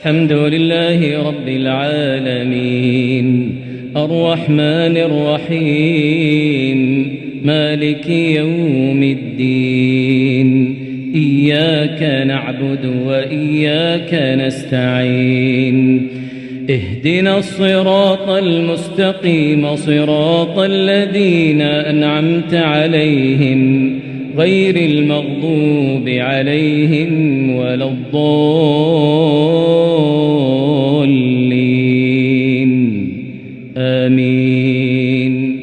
الحمد لله رب العالمين الرحمن الرحيم مالك يوم الدين إياك نعبد وإياك نستعين اهدنا الصراط المستقيم صراط الذين أنعمت عليهم غير المغضوب عليهم ولا الضالين آمين.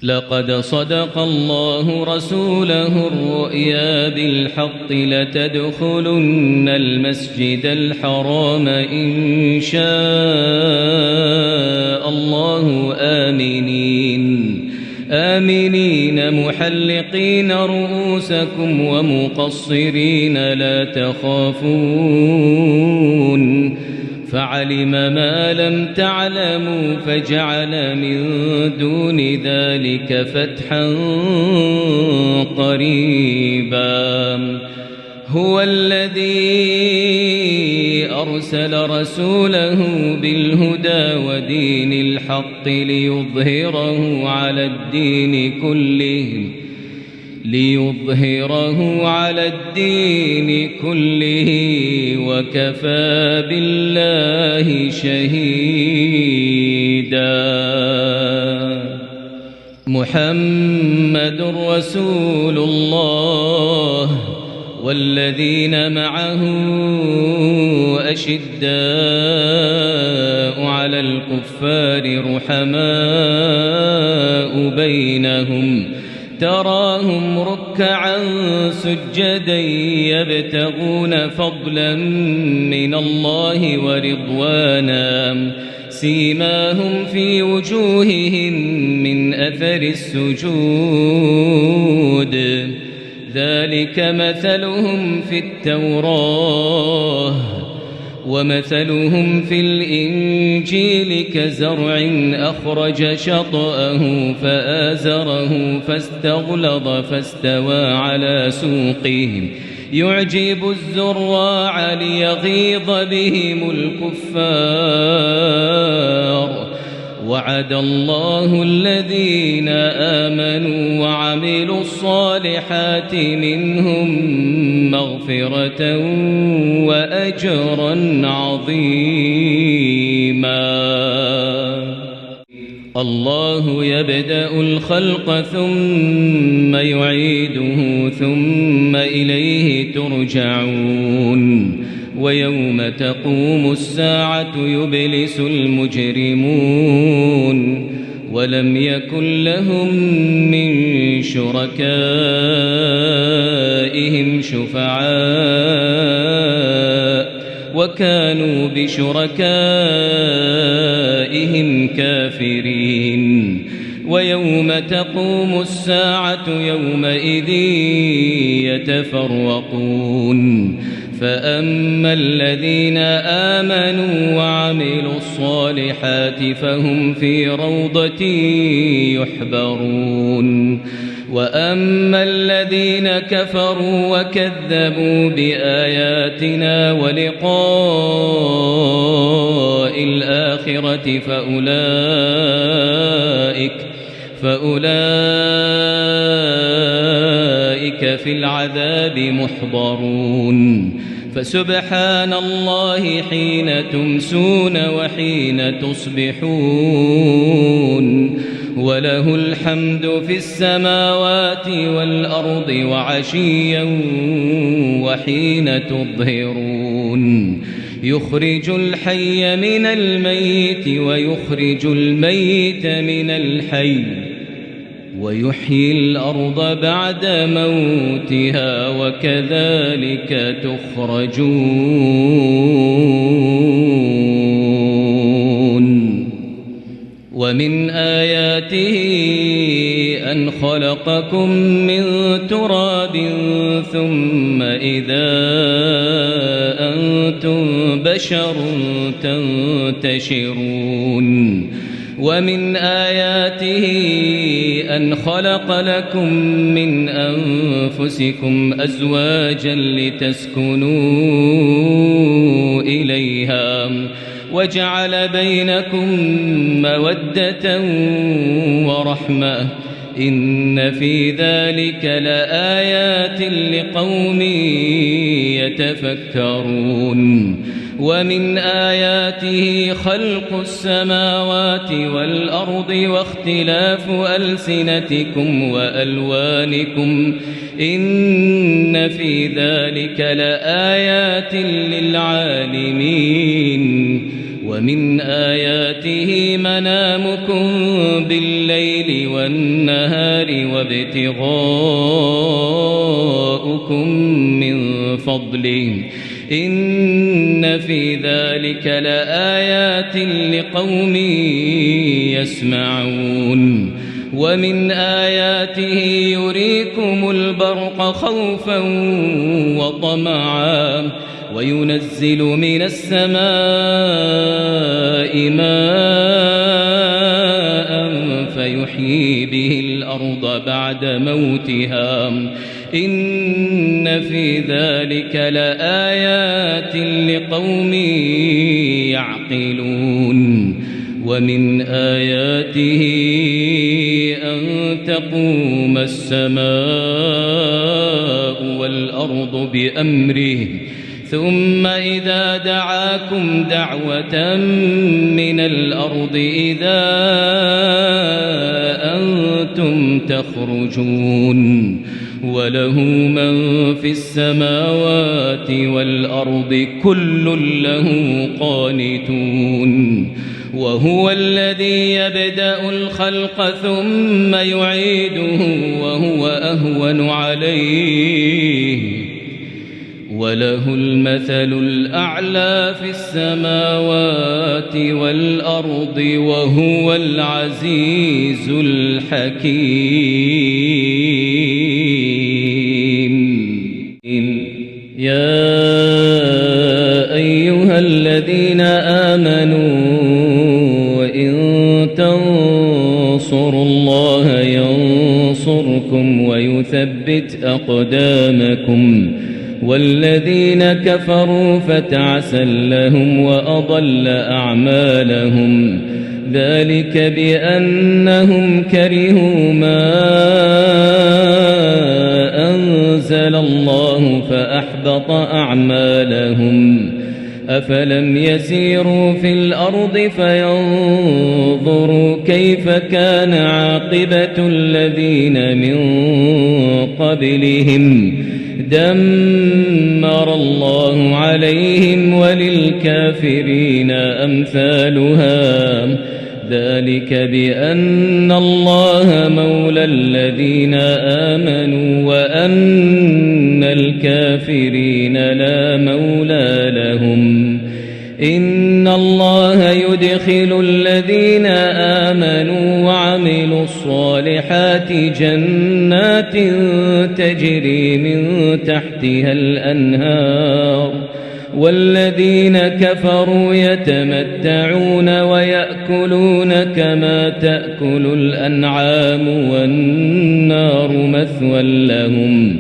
لقد صدق الله رسوله الرؤيا بالحق لتدخلن المسجد الحرام إن شاء الله آمنين محلقين رؤوسكم ومقصرين لا تخافون فعلم ما لم تعلموا فجعل من دون ذلك فتحا قريبا. هو الذي أرسل رسوله بالهدى ودين الحق ليظهره على الدين كله وكفى بالله شهيدا. محمد رسول الله والذين معه أشداء على الكفار رحماء بينهم تراهم ركعا سجدا يبتغون فضلا من الله ورضوانا سيماهم في وجوههم من أثر السجود ذلك مثلهم في التوراة ومثلهم في الإنجيل كزرع أخرج شطأه فآزره فاستغلظ فاستوى على سوقه يعجب الزراع ليغيظ بهم الكفار. وعد الله الذين آمنوا وعملوا الصالحات منهم مغفرة وأجرا عظيما. الله يبدأ الخلق ثم يعيده ثم إليه ترجعون. ويوم تقوم الساعة يبلس المجرمون ولم يكن لهم من شركائهم شفعاء وكانوا بشركائهم كافرين. ويوم تقوم الساعة يومئذ يتفرقون فأما الذين آمنوا وعملوا الصالحات فهم في روضة يحبرون. وأما الذين كفروا وكذبوا بآياتنا ولقاء الآخرة فأولئك في العذاب محضرون. فسبحان الله حين تمسون وحين تصبحون وله الحمد في السماوات والأرض وعشيا وحين تظهرون. يخرج الحي من الميت ويخرج الميت من الحي ويحيي الأرض بعد موتها وكذلك تخرجون. ومن آياته أن خلقكم من تراب ثم إذا أنتم بشر تنتشرون. ومن آياته أن خلق لكم من أنفسكم أزواجا لتسكنوا إليها وجعل بينكم مودة ورحمة إن في ذلك لآيات لقوم يتفكرون ومن آياته خلق السماوات والأرض واختلاف ألسنتكم وألوانكم إن في ذلك لآيات للعالمين ومن آياته منامكم بالليل والنهار وابتغاؤكم من فضله إن في ذلك لآيات لقوم يسمعون ومن آياته يريكم البرق خوفا وطمعا وينزل من السماء ماء فيحيي به الأرض بعد موتها إن في ذلك لآيات لقوم يعقلون ومن آياته أن تقوم السماء والأرض بأمره ثم إذا دعاكم دعوة من الأرض إذا أنتم تخرجون وله من في السماوات والأرض كل له قانتون وهو الذي يبدأ الخلق ثم يعيده وهو أهون عليه وله المثل الأعلى في السماوات والأرض وهو العزيز الحكيم يا أيها الذين آمنوا إن تنصروا الله ينصركم ويثبت أقدامكم والذين كفروا فتعسا لهم وأضل أعمالهم ذلك بأنهم كرهوا ما أنزل الله فأحبط أعمالهم أفلم يسيروا في الأرض فينظروا كيف كان عاقبة الذين من قبلهم دمر الله عليهم وللكافرين أمثالها ذلك بأن الله مولى الذين آمنوا وأن الكافرين لا مولى لهم إن الله يدخل الذين آمنوا وعملوا الصالحات جنات تجري من تحتها الأنهار والذين كفروا يتمتعون ويأكلون كما تأكل الأنعام والنار مثوى لهم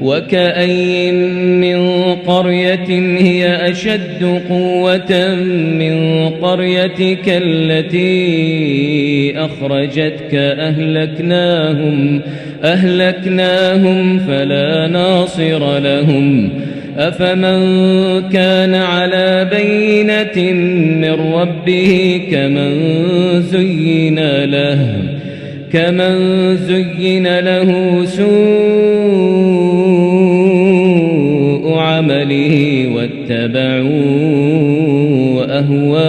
وكأين من قرية هي أشد قوة من قريتك التي أخرجتك أهلكناهم فلا ناصر لهم أفمن كان على بينة من ربه كمن زين له سوء عمله واتبعوا أهواءهم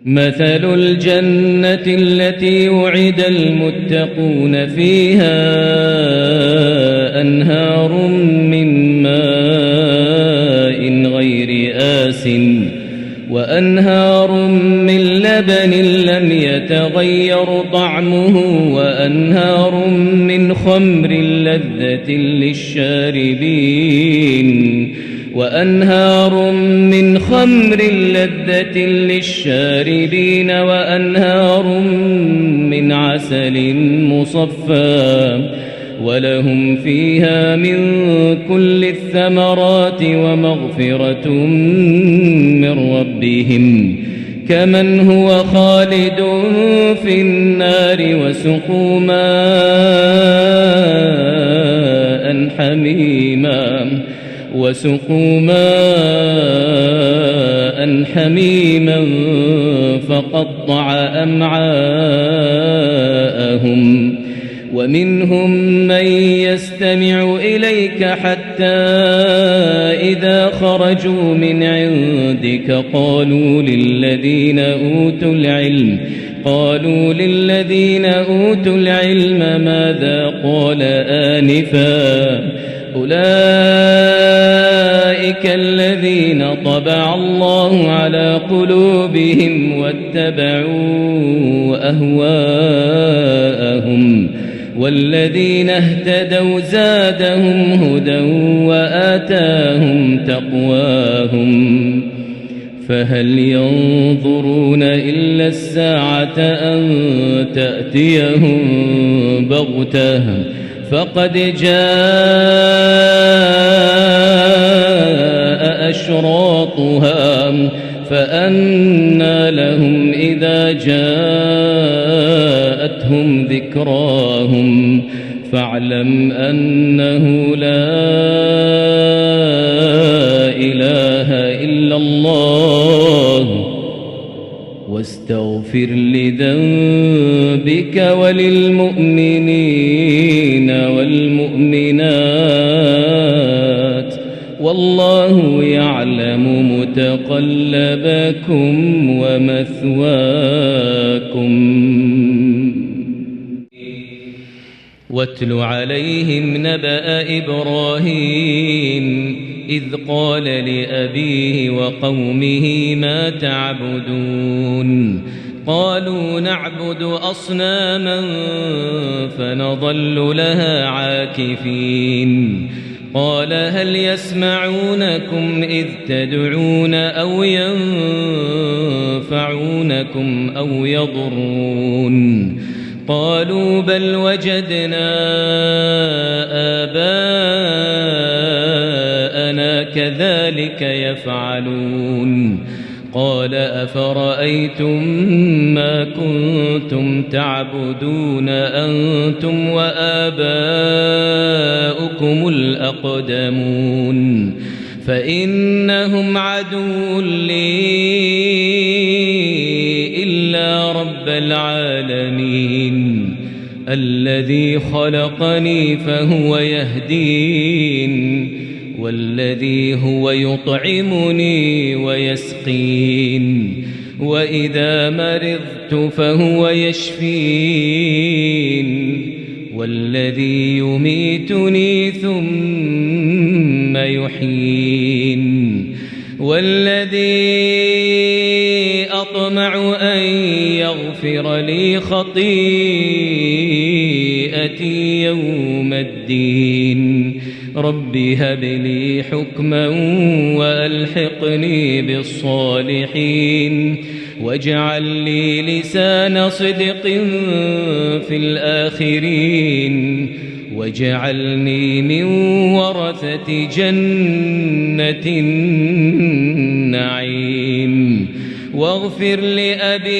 مثل الجنة التي وعد المتقون فيها أنهار من ماء غير آسٍ وأنهار من لبن لم يتغير طعمه وأنهار من خمر لذة للشاربين وأنهار من خمر لذة للشاربين وأنهار من عسل مصفى ولهم فيها من كل الثمرات ومغفرة من ربهم كمن هو خالد في النار وسقوا ماء حميما فقطع أمعاءهم ومنهم من يستمع إليك حتى إذا خرجوا من عندك قالوا للذين أوتوا العلم ماذا قال آنفا أولئك الذين طبع الله على قلوبهم واتبعوا أهواءهم والذين اهتدوا زادهم هدى وآتاهم تقواهم فهل ينظرون إلا الساعة أن تأتيهم بغتة فقد جاء أشراطها فأنى لهم إذا جاءتهم ذكراهم فاعلم أنه لا إله إلا الله واستغفر لذنبك وللمؤمنين والمؤمنات والله يعلم متقلبكم ومثواكم واتل عليهم نبأ إبراهيم إذ قال لأبيه وقومه ما تعبدون قالوا نعبد أصناما فنظل لها عاكفين قال هل يسمعونكم إذ تدعون أو ينفعونكم أو يضرون قالوا بل وجدنا آباءنا كذلك يفعلون قال أفرأيتم ما كنتم تعبدون أنتم وآباؤكم الأقدمون فإنهم عدو لي إلا رب العالمين الذي خلقني فهو يهدين والذي هو يطعمني ويسقين وإذا مرضت فهو يشفين والذي يميتني ثم يحيين والذي أطمع أن يغفر لي خطيئتي يوم الدين رب هب لي حكما وألحقني بالصالحين واجعل لي لسان صدق في الآخرين واجعلني من ورثة جنة النعيم واغفر لأبي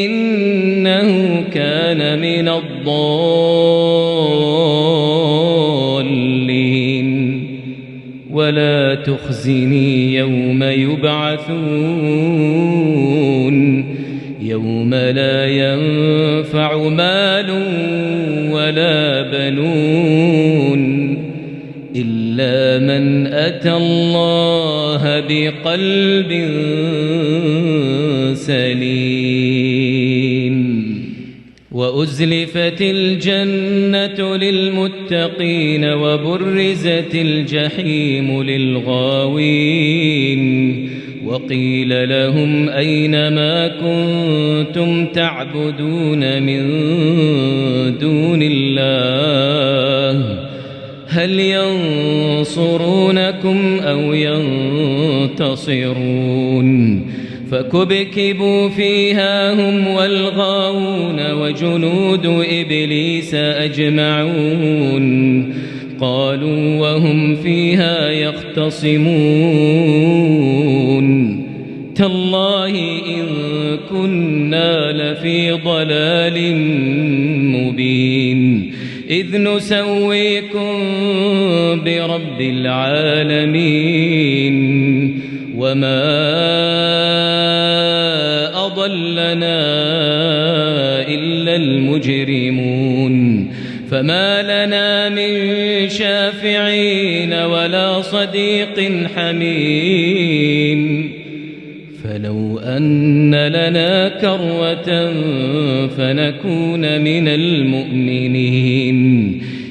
إنه كان من الضالين ولا تخزني يوم يبعثون يوم لا ينفع مال ولا بنون إلا من أتى الله بقلب سليم وأزلفت الجنة للمتقين وبرزت الجحيم للغاوين وقيل لهم أين ما كنتم تعبدون من دون الله هل ينصرونكم أو ينتصرون فكبكبوا فيها هم والغاوون وجنود إبليس أجمعون قالوا وهم فيها يختصمون تالله إن كنا لفي ضلال مبين إذ نسويكم برب العالمين وما أضلنا إلا المجرمون فما لنا من شافعين ولا صديق حميم فلو أن لنا كرة فنكون من المؤمنين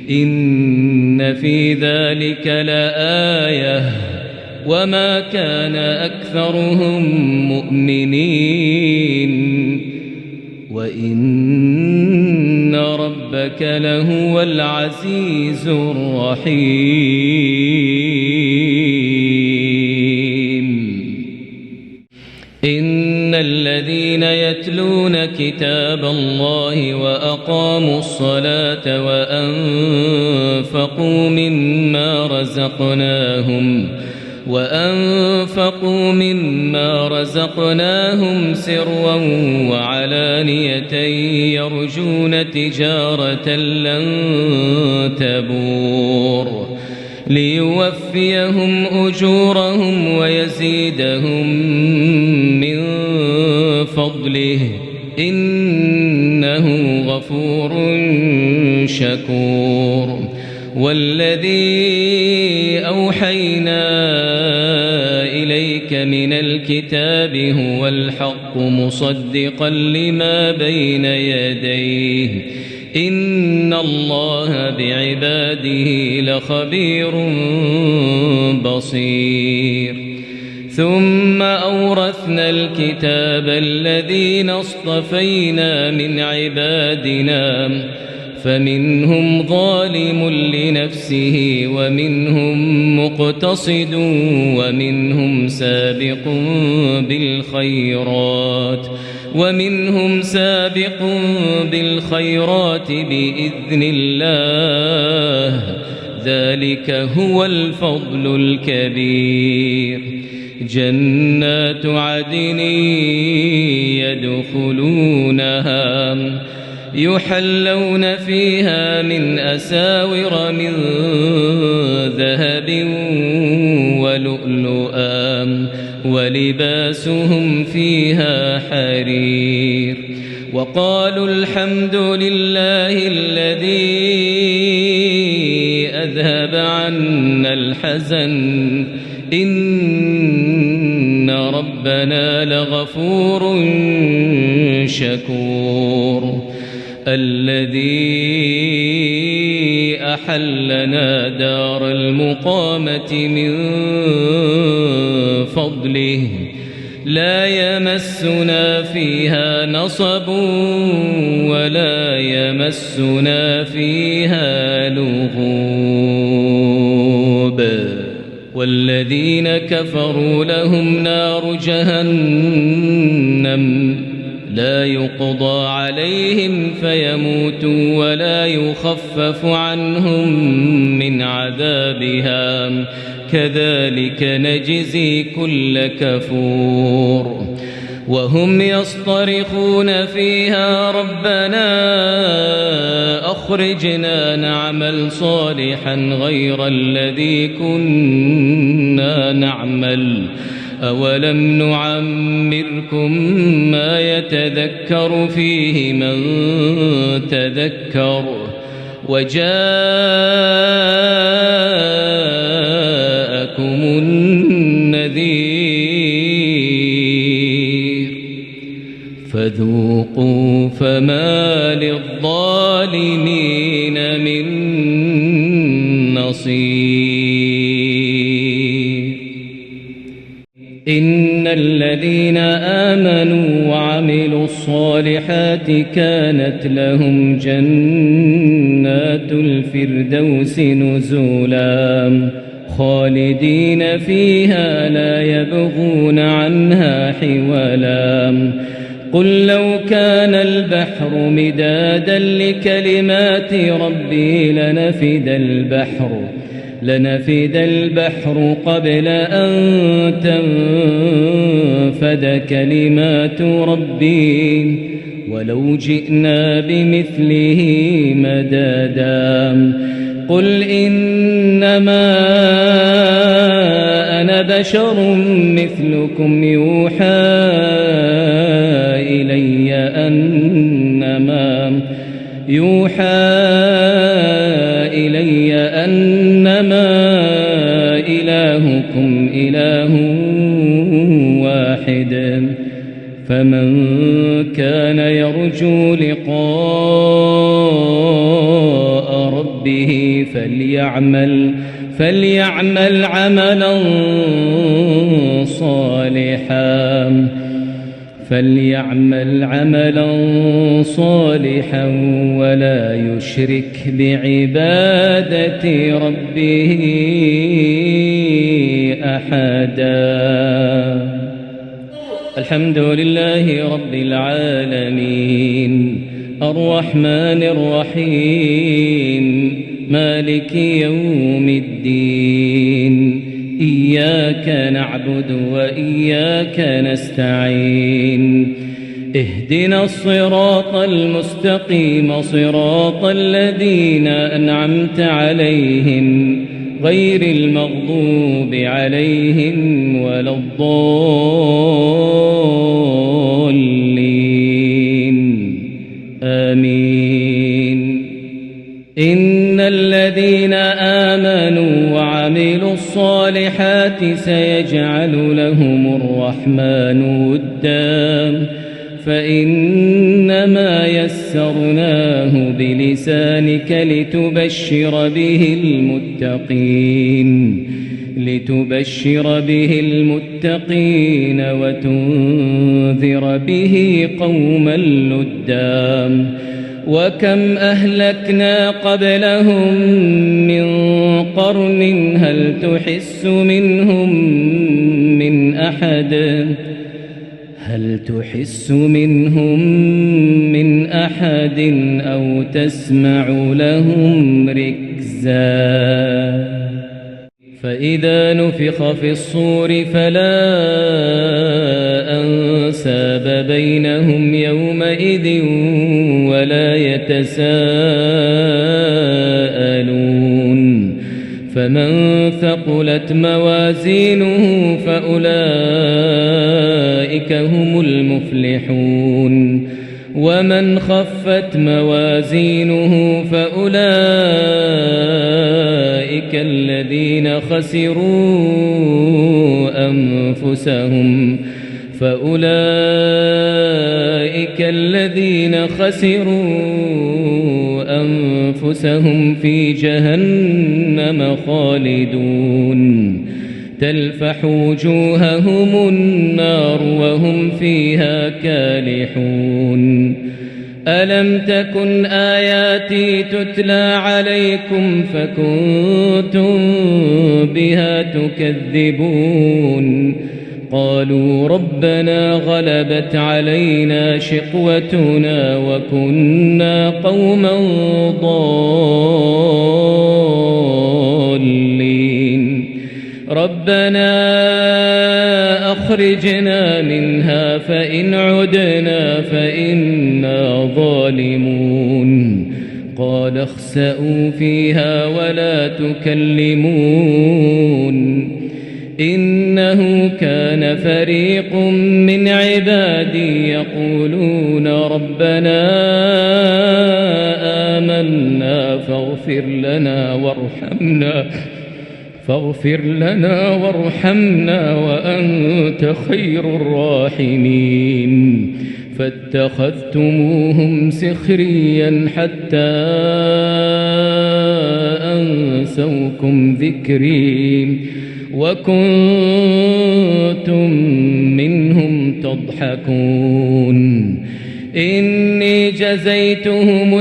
إن في ذلك لآية وما كان أكثرهم مؤمنين وإن ربك لهو العزيز الرحيم إن الذين يتلون كتاب الله وأقاموا الصلاة وأنفقوا مما رزقناهم سرا وعلانية يرجون تجارة لن تبور ليوفيهم أجورهم ويزيدهم من فضله إنه غفور شكور والذي أوحينا إليك من الكتاب هو الحق مصدقا لما بين يديه إن الله بعباده لخبير بصير ثم أورثنا الكتاب الذين اصطفينا من عبادنا فمنهم ظالم لنفسه ومنهم مقتصد ومنهم سابق بالخيرات بإذن الله ذلك هو الفضل الكبير جنات عدن يدخلونها يحلون فيها من أساور من ذهب ولؤلؤا ولباسهم فيها حرير وقالوا الحمد لله الذي أذهب عنا الحزن إن ربنا لغفور شكور الذي أحلنا دار المقامة من فضله لا يمسنا فيها نصب ولا يمسنا فيها لغوب والذين كفروا لهم نار جهنم لا يقضى عليهم فيموتوا ولا يخفف عنهم من عذابها كذلك نجزي كل كفور وهم يصطرخون فيها ربنا أخرجنا نعمل صالحا غير الذي كنا نعمل أولم نعمركم ما يتذكر فيه من تذكر وجاءكم النذير فذوقوا فما للظالمين من نصير إن الذين آمنوا وعملوا وعملوا الصالحات كانت لهم جنات الفردوس نزلا خالدين فيها لا يبغون عنها حولا قل لو كان البحر مدادا لكلمات ربي لنفد البحر قبل أن تنفد كلمات ربي ولو جئنا بمثله مددا قل إنما أنا بشر مثلكم يوحى إلي أنما إلهكم إله واحد فمن كان يرجو لقاء ربه فليعمل عملا صالحا ولا يشرك بعبادة ربه أحدا. الحمد لله رب العالمين الرحمن الرحيم مالك يوم الدين إياك نعبد وإياك نستعين اهدنا الصراط المستقيم صراط الذين أنعمت عليهم غير المغضوب عليهم ولا الضالين آمين. إن الذين آمنوا وعملوا الصالحات سيجعل لهم الرحمن ودا فإنما يسرناه بلسانك لتبشر به المتقين وتنذر به قوما لدا. وكم أهلكنا قبلهم من قرن هل تحس منهم من أحد أو تسمع لهم ركزا. فإذا نفخ في الصور فلا أنساب بينهم يومئذ ولا يتساءلون. فمن ثقلت موازينه فأولئك هم المفلحون ومن خفت موازينه فأولئك الذين خسروا أنفسهم في جهنم خالدون تلفح وجوههم النار وهم فيها كالحون. ألم تكن آياتي تتلى عليكم فكنتم بها تكذبون. قالوا ربنا غلبت علينا شقوتنا وكنا قوما ضالين. ربنا أخرجنا منها فإن عدنا فإنا ظالمون. قال اخسئوا فيها ولا تكلمون. إنه كان فريق من عبادي يقولون ربنا آمنا فاغفر لنا وارحمنا وأنت خير الراحمين. فاتخذتموهم سخريا حتى أنسوكم ذكري وكنتم منهم تضحكون إني جزيتهم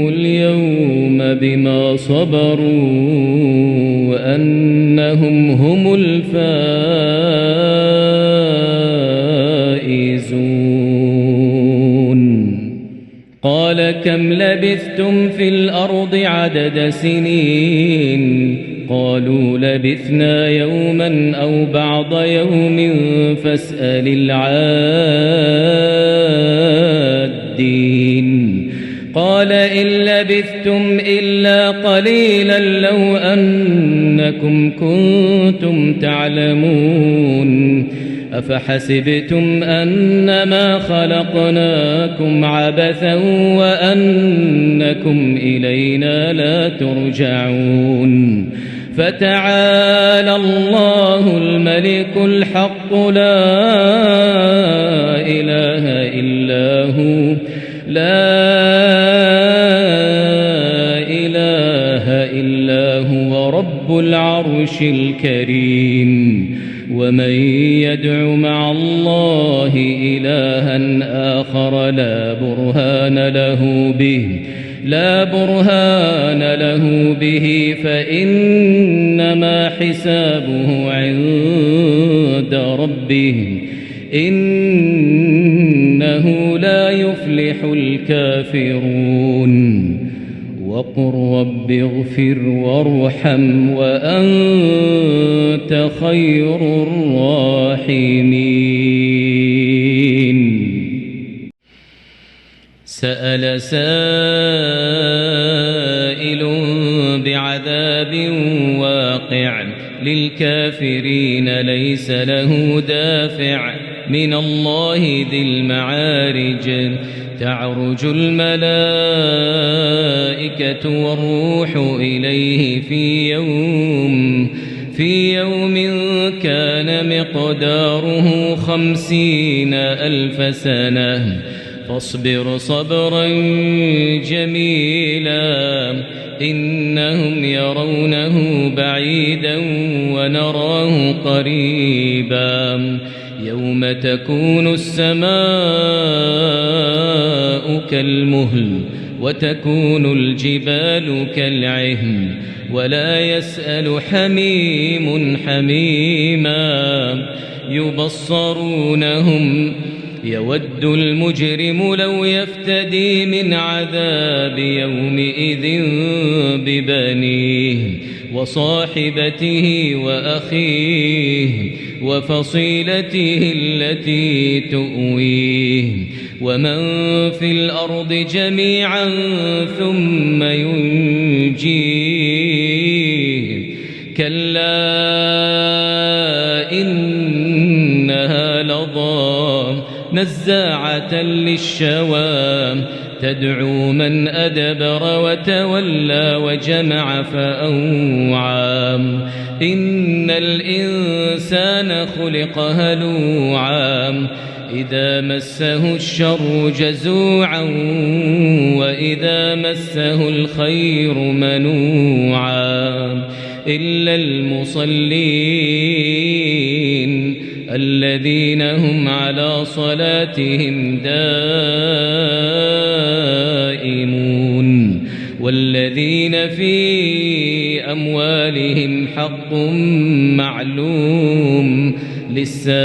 اليوم بما صبروا أنهم هم الفائزون قال كم لبثتم في الأرض عدد سنين قالوا لبثنا يوما أو بعض يوم فاسأل العادين قال إن لبثتم إلا قليلا لو أنكم كنتم تعلمون أفحسبتم أنما خلقناكم عبثا وأنكم إلينا لا ترجعون فتعالى الله الملك الحق لا إله إلا هو رب العرش الكريم ومن يدع مع الله إلها آخر لا برهان له به فإنما حسابه عند ربه إنه لا يفلح الكافرون وقل رب اغفر وارحم وأنت خير الراحمين سأل سائل بعذاب واقع للكافرين ليس له دافع من الله ذي المعارج تعرج الملائكة والروح إليه في يوم كان مقداره 50,000 سنة فاصبر صبرا جميلا إنهم يرونه بعيدا ونراه قريبا يوم تكون السماء كالمهل وتكون الجبال كالعهن ولا يسأل حميم حميما يبصرونهم يود المجرم لو يفتدي من عذاب يومئذ ببنيه وصاحبته وأخيه وفصيلته التي تؤويه ومن في الأرض جميعا ثم ينجيه كلا إنها لظى نزاعة للشوى تدعو من أدبر وتولى وجمع فأوعى إن الإنسان خلق هلوعا إذا مسه الشر جزوعا وإذا مسه الخير منوعا إلا المصلين الذين هم على صلاتهم دائمون والذين في أموالهم حق معلوم للسائل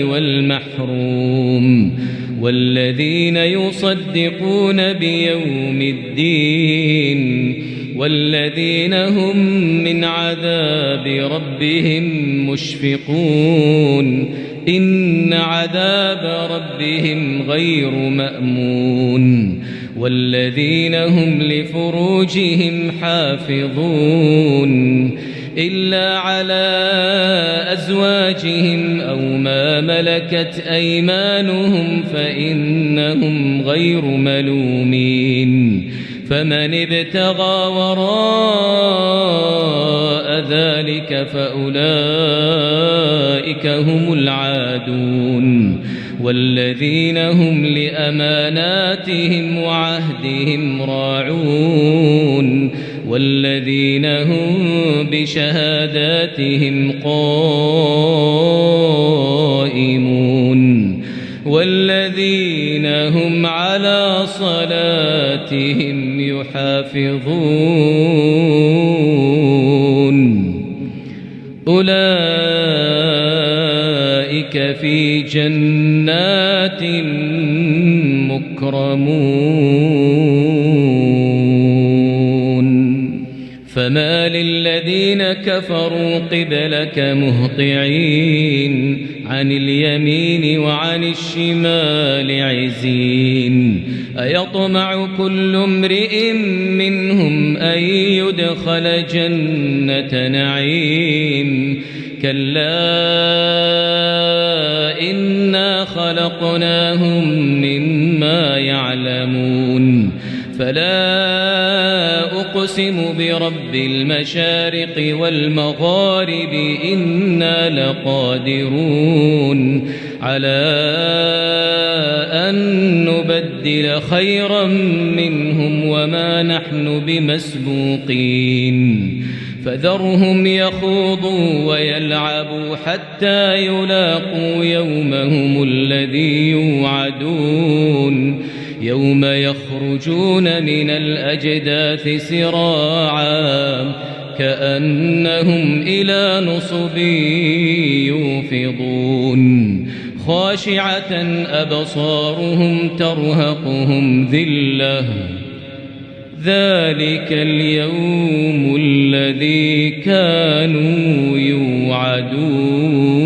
والمحروم والذين يصدقون بيوم الدين والذين هم من عذاب ربهم مشفقون إن عذاب ربهم غير مأمون والذين هم لفروجهم حافظون إلا على أزواجهم أو ما ملكت أيمانهم فإنهم غير ملومين فمن ابتغى وراء ذلك فأولئك هم العادون والذين هم لأماناتهم وعهدهم راعون والذين هم بشهاداتهم قائمون والذين هم على صلاتهم يحافظون أولئك في جنات مكرمون فما للذين كفروا قبلك مهطعين عن اليمين وعن الشمال عزين أيطمع كل امرئ منهم أن يدخل جنة نعيم كلا إنا خلقناهم مما يعلمون فلا أقسم برب المشارق والمغارب إنا لقادرون على أن نبدل خيرا منهم وما نحن بمسبوقين فذرهم يخوضوا ويلعبوا حتى يلاقوا يومهم الذي يوعدون يوم يخرجون من الأجداث سراعا كأنهم إلى نصب يوفضون خاشعة أبصارهم ترهقهم ذلة ذلك اليوم الذي كانوا يوعدون